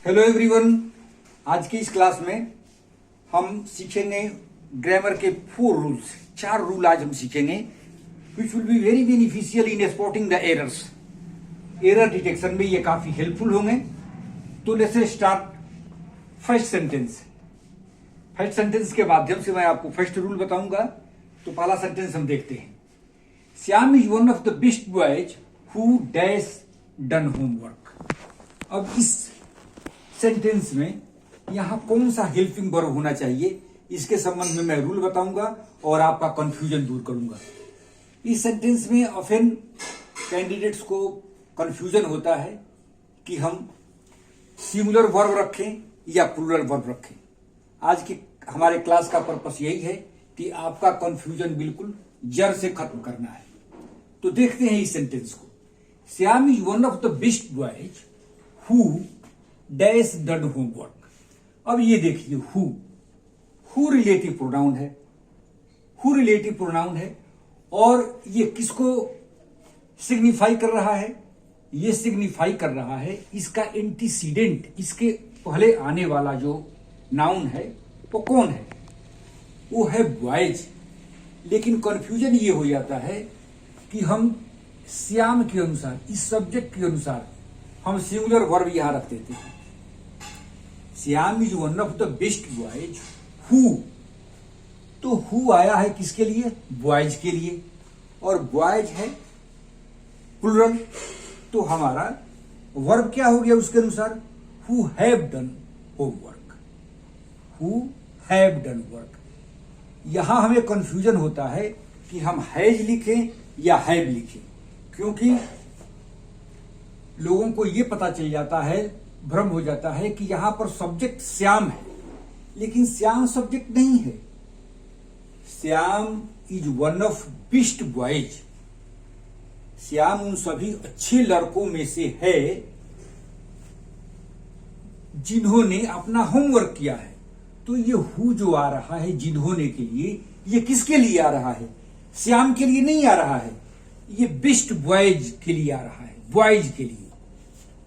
Hello everyone. आज की इस क्लास में हम सीखेंगे ग्रामर के 4 रूल आज हम सीखेंगे which will be very beneficial in spotting the errors. Error detection में ये काफी हेल्पफुल होंगे। तो let's start first sentence. First sentence के माध्यम से मैं आपको फर्स्ट रूल बताऊंगा। तो पहला सेंटेंस हम देखते हैं। Shyam is one of the best boys who dash done homework. अब इस सेंटेंस में यहां कौन सा हेल्पिंग वर्ब होना चाहिए, इसके संबंध में मैं रूल बताऊंगा और आपका कंफ्यूजन दूर करूंगा। इस सेंटेंस में ऑफन कैंडिडेट्स को कंफ्यूजन होता है कि हम सिंगुलर वर्ब रखें या प्लूरल वर्ब रखें। आज की हमारे क्लास का पर्पस यही है कि आपका कंफ्यूजन बिल्कुल जड़ से खत्म करना है। तो देखते हैं इस सेंटेंस को। Shyam is one of the best boys who dash done homework. अब ये देखिए, हु रिलेटिव प्रोनाउन है। हु रिलेटिव प्रोनाउन है और ये किसको सिग्निफाई कर रहा है? ये सिग्निफाई कर रहा है इसका एंटीसीडेंट, इसके पहले आने वाला जो नाउन है वो कौन है? वो है बॉयज। लेकिन कंफ्यूजन ये हो जाता है कि हम श्याम के अनुसार, इस सब्जेक्ट के अनुसार हम सिंगुलर वर्ब यहां रख देते हैं। Shyam is one of the best boys who. तो हु आया है किसके लिए? बॉयज के लिए, और बॉयज है प्लूरल। तो हमारा वर्ब क्या हो गया उसके अनुसार? Who have done homework. Who have done work. यहां हमें कंफ्यूजन होता है कि हम हैज लिखें या हैव लिखें, क्योंकि लोगों को यह पता चल जाता है, भ्रम हो जाता है कि यहां पर सब्जेक्ट श्याम है, लेकिन श्याम सब्जेक्ट नहीं है। Shyam is one of best boys. Shyam उन सभी अच्छे लड़कों में से है जिन्होंने अपना होमवर्क किया है। तो ये हु जो आ रहा है जिन्होंने के लिए, ये किसके लिए आ रहा है? श्याम के लिए नहीं आ रहा है, ये बेस्ट बॉयज के लिए आ रहा है, बॉयज के लिए।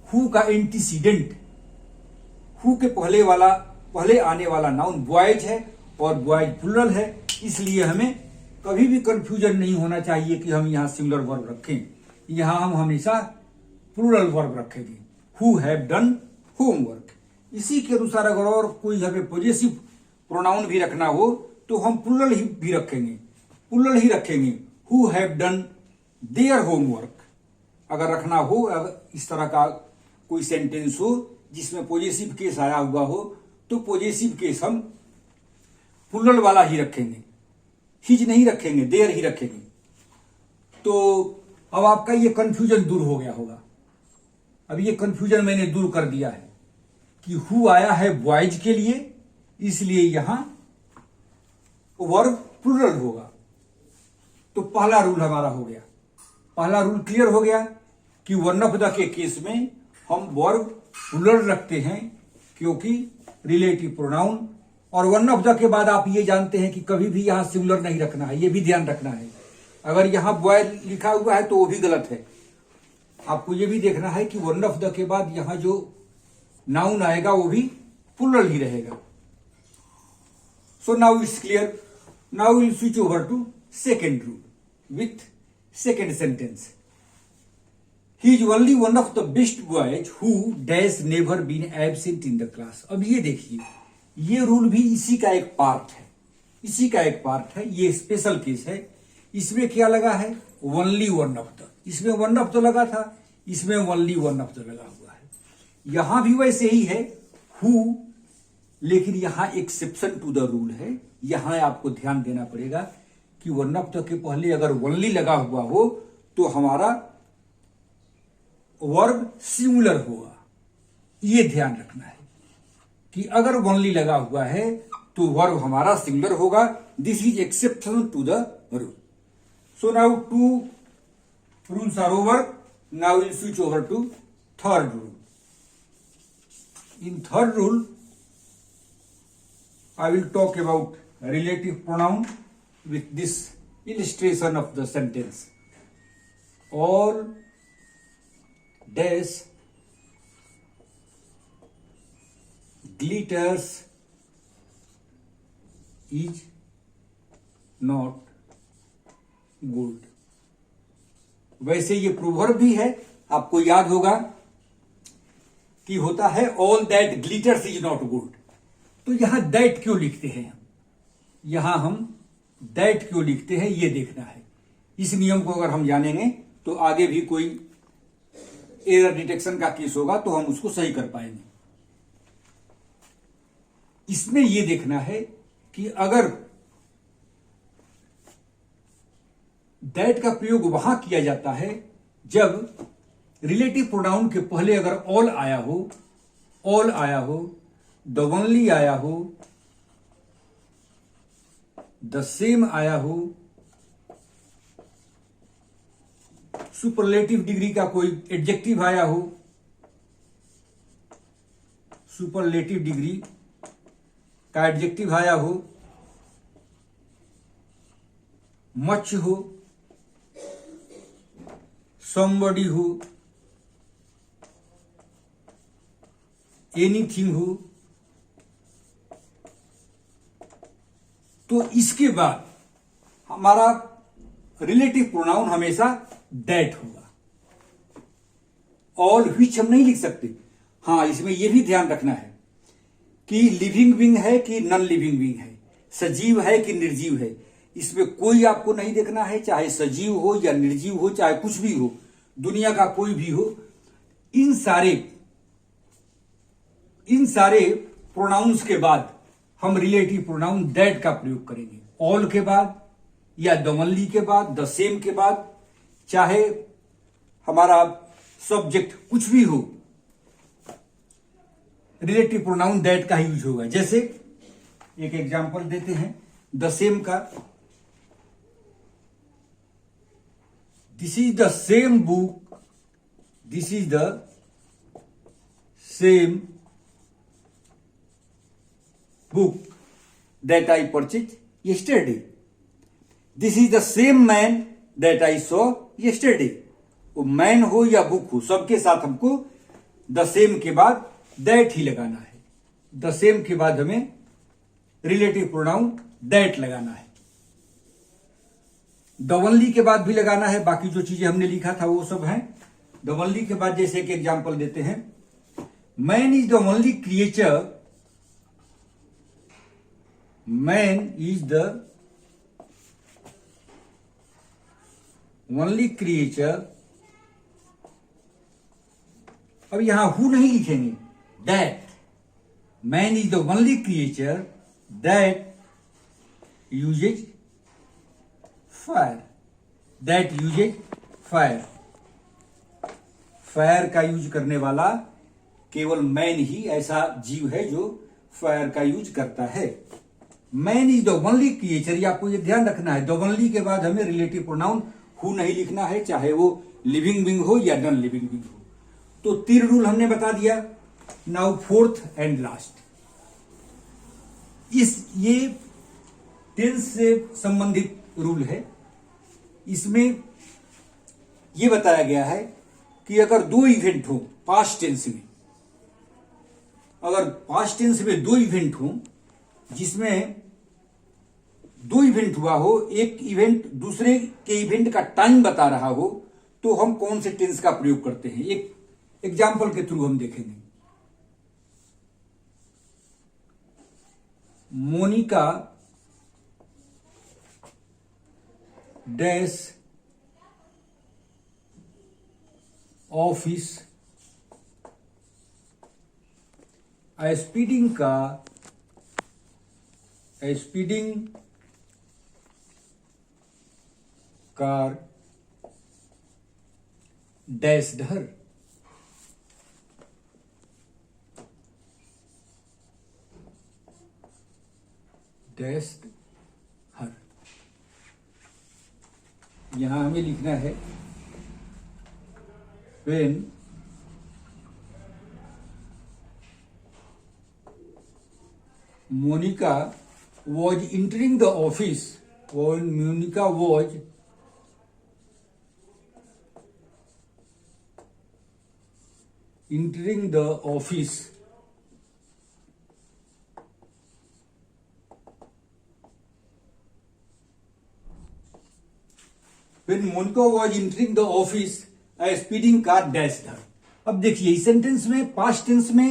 हु का एंटीसीडेंट, हु के पहले आने वाला नाउन बॉयज है और बॉयज प्लूरल है। इसलिए हमें कभी भी कंफ्यूजन नहीं होना चाहिए कि हम यहां सिंगुलर वर्ब रखें। यहां हम हमेशा प्लूरल वर्ब रखेंगे। Who have done homework. इसी के अनुसार अगर और कोई हमें पॉजेसिव प्रोनाउन भी रखना हो तो हम प्लूरल ही भी रखेंगे, प्लूरल ही रखेंगे। Who have done their homework. अगर रखना हो, अगर इस तरह का कोई सेंटेंस हो जिसमें पॉजेसिव केस आया हुआ हो, तो पॉजेसिव केस हम प्लूरल वाला ही रखेंगे, हिज नहीं रखेंगे, देयर ही रखेंगे। तो अब आपका ये कंफ्यूजन दूर हो गया होगा। अब ये कंफ्यूजन मैंने दूर कर दिया है कि हु आया है बॉयज के लिए, इसलिए यहां वर्ब प्लूरल होगा। तो पहला रूल हमारा हो गया। पहला रूल क्लियर हो गया कि वन ऑफ द के केस में हम वर्ब प्लूरल रखते हैं क्योंकि रिलेटिव प्रोनाउन। और वन ऑफ द के बाद आप ये जानते हैं कि कभी भी यहां सिंगुलर नहीं रखना है, ये भी ध्यान रखना है। अगर यहां बॉय लिखा हुआ है तो वो भी गलत है। आपको ये भी देखना है कि वन ऑफ द के बाद यहां जो नाउन आएगा वो भी प्लूरल ही रहेगा। So now it's clear. Now will switch over to second rule with second sentence. He is only one of the best boys who dash never been absent in the class. अब ये देखिए, ये rule भी इसी का एक part है, इसी का एक पार्ट है। ये स्पेशल केस है। इसमें क्या लगा है? Only one of the. इसमें वन ऑफ द लगा था, इसमें ओनली वन ऑफ द लगा हुआ है। यहां भी वैसे ही है हु, लेकिन यहां एक्सेप्शन टू द रूल है। यहां आपको ध्यान देना पड़ेगा कि वन ऑफ द के पहले अगर ओनली लगा हुआ हो तो हमारा वर्ब सिंगुलर होगा। ये ध्यान रखना है कि अगर ओनली लगा हुआ है तो वर्ब हमारा सिंगुलर होगा। This is exception to the rule. So now 2 rules are over. Now will switch over to third rule. In third rule I will talk about relative pronoun with this illustration of the sentence. All dash glitters is not good। वैसे ये proverb भी है, आपको याद होगा कि होता है all that glitters is not good. तो यहां दैट क्यों लिखते हैं हम, यहां हम दैट क्यों लिखते हैं ये देखना है। इस नियम को अगर हम जानेंगे तो आगे भी कोई एरर डिटेक्शन का केस होगा तो हम उसको सही कर पाएंगे। इसमें यह देखना है कि अगर दैट का प्रयोग वहां किया जाता है जब रिलेटिव प्रोनाउन के पहले अगर ऑल आया हो, द ओनली आया हो, द सेम आया हो, सुपरलेटिव डिग्री का कोई एडजेक्टिव आया हो, सुपरलेटिव डिग्री का एडजेक्टिव आया हो, मच हो, समबडी हो, एनीथिंग हो, तो इसके बाद हमारा रिलेटिव प्रोनाउन हमेशा दैट होगा। ऑल व्हिच हम नहीं लिख सकते। हां, इसमें यह भी ध्यान रखना है कि लिविंग बीइंग है कि नॉन लिविंग बीइंग है, सजीव है कि निर्जीव है, इसमें कोई आपको नहीं देखना है। चाहे सजीव हो या निर्जीव हो, चाहे कुछ भी हो, दुनिया का कोई भी हो, इन सारे प्रोनाउंस के बाद हम रिलेटिव प्रोनाउन दैट का प्रयोग करेंगे। ऑल के बाद या द ओनली के बाद, द सेम के बाद, चाहे हमारा सब्जेक्ट कुछ भी हो, रिलेटिव प्रोनाउन दैट का ही यूज होगा। जैसे एक एग्जांपल देते हैं द सेम का, this is the same book, this is the same book that I purchased yesterday. This is the same man that I saw yesterday. वो मैन हो या बुक हो, सबके साथ हमको द सेम के बाद दैट ही लगाना है। द सेम के बाद हमें रिलेटिव प्रोनाउन दैट लगाना है। द ओनली के बाद भी लगाना है। बाकी जो चीजें हमने लिखा था वो सब है। द ओनली के बाद जैसे एक एग्जांपल देते हैं, man is the only creature, man is the only creature। अब यहां हु नहीं लिखेंगे, that man is the only creature that usage fire, that usage fire. Fire का यूज करने वाला केवल मैन ही ऐसा जीव है जो फायर का यूज करता है। Man is the only creature, ये आपको ये ध्यान रखना है। द ओनली के बाद हमें रिलेटिव प्रोनाउन हु नहीं लिखना है, चाहे वो लिविंग बीइंग हो या नॉन लिविंग बीइंग हो। तो 3 रूल हमने बता दिया। नाउ फोर्थ एंड लास्ट, ये टेंस से संबंधित रूल है। इसमें यह बताया गया है कि अगर 2 इवेंट हो पास्ट टेंस में, अगर पास्ट टेंस में 2 इवेंट हो, जिसमें 2 इवेंट हुआ हो, एक इवेंट दूसरे के इवेंट का टाइम बता रहा हो, तो हम कौन से टेंस का प्रयोग करते हैं, एक एग्जाम्पल के थ्रू हम देखेंगे। Monica dash office a speeding car dashed her। dashed her, यहां हमें लिखना है when Monica was entering the office, when Monica was entering the office, When Monica was entering the office, a speeding car dashed her. अब देखिए इस sentence में past tense में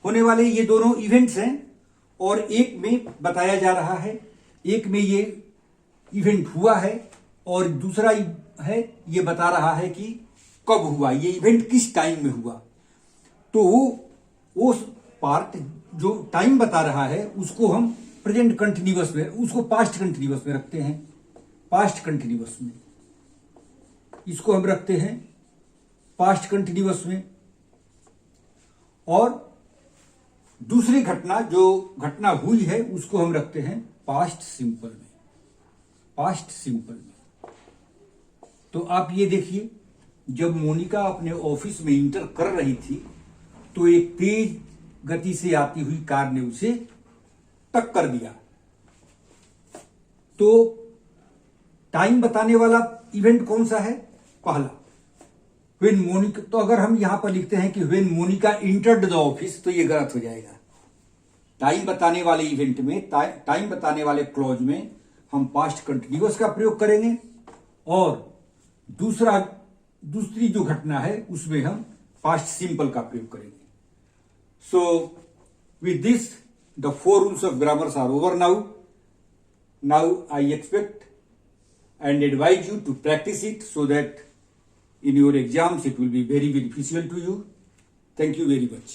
होने वाले ये दोनों इवेंट्स हैं और एक में बताया जा रहा है, एक में ये इवेंट हुआ है और दूसरा है ये बता रहा है कि कब हुआ, ये इवेंट किस टाइम में हुआ। तो वो पार्ट जो टाइम बता रहा है उसको हम प्रेजेंट कंटिन्यूअस में, उसको पास्ट कंटिन्यूअस में रखते हैं। पास्ट कंटिन्यूअस में इसको हम रखते हैं पास्ट कंटिन्यूअस में, और दूसरी घटना जो घटना हुई है उसको हम रखते हैं पास्ट सिंपल में। पास्ट सिंपल में तो आप ये देखिए, जब मोनिका अपने ऑफिस में इंटर कर रही थी तो एक तेज गति से आती हुई कार ने उसे टक्कर दिया। तो टाइम बताने वाला इवेंट कौन सा है? पहला व्हेन मोनिका। तो अगर हम यहां पर लिखते हैं कि when Monica entered the office तो ये गलत हो जाएगा। टाइम बताने वाले इवेंट में, टाइम बताने वाले क्लॉज में हम पास्ट कंटिन्यूअस का प्रयोग करेंगे और दूसरी जो घटना है उसमें हम पास्ट सिंपल का प्रयोग करेंगे। So with this the 4 rules of grammar are over now. Now I expect and advise you to practice it so that in your exams it will be very beneficial to you. Thank you very much.